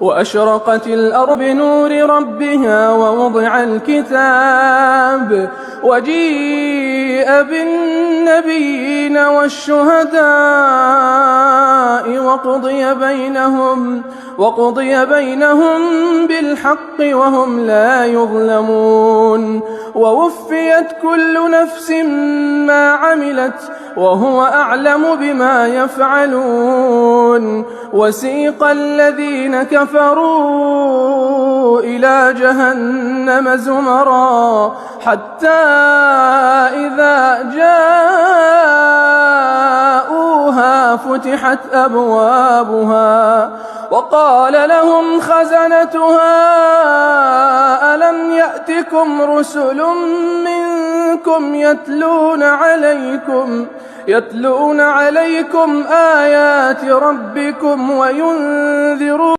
وأشرقت الأرض بنور ربها ووضع الكتاب وجيء بالنبيين والشهداء وقضي بينهم بالحق وهم لا يظلمون ووفيت كل نفس ما عملت وهو أعلم بما يفعلون وسيق الذين كفروا إلى جهنم زمرا حتى إذا جاءوها فتحت أبوابها وقال لهم خزنتها ألم يأتكم رسل منكم يتلون عليكم آيات ربكم وينذرون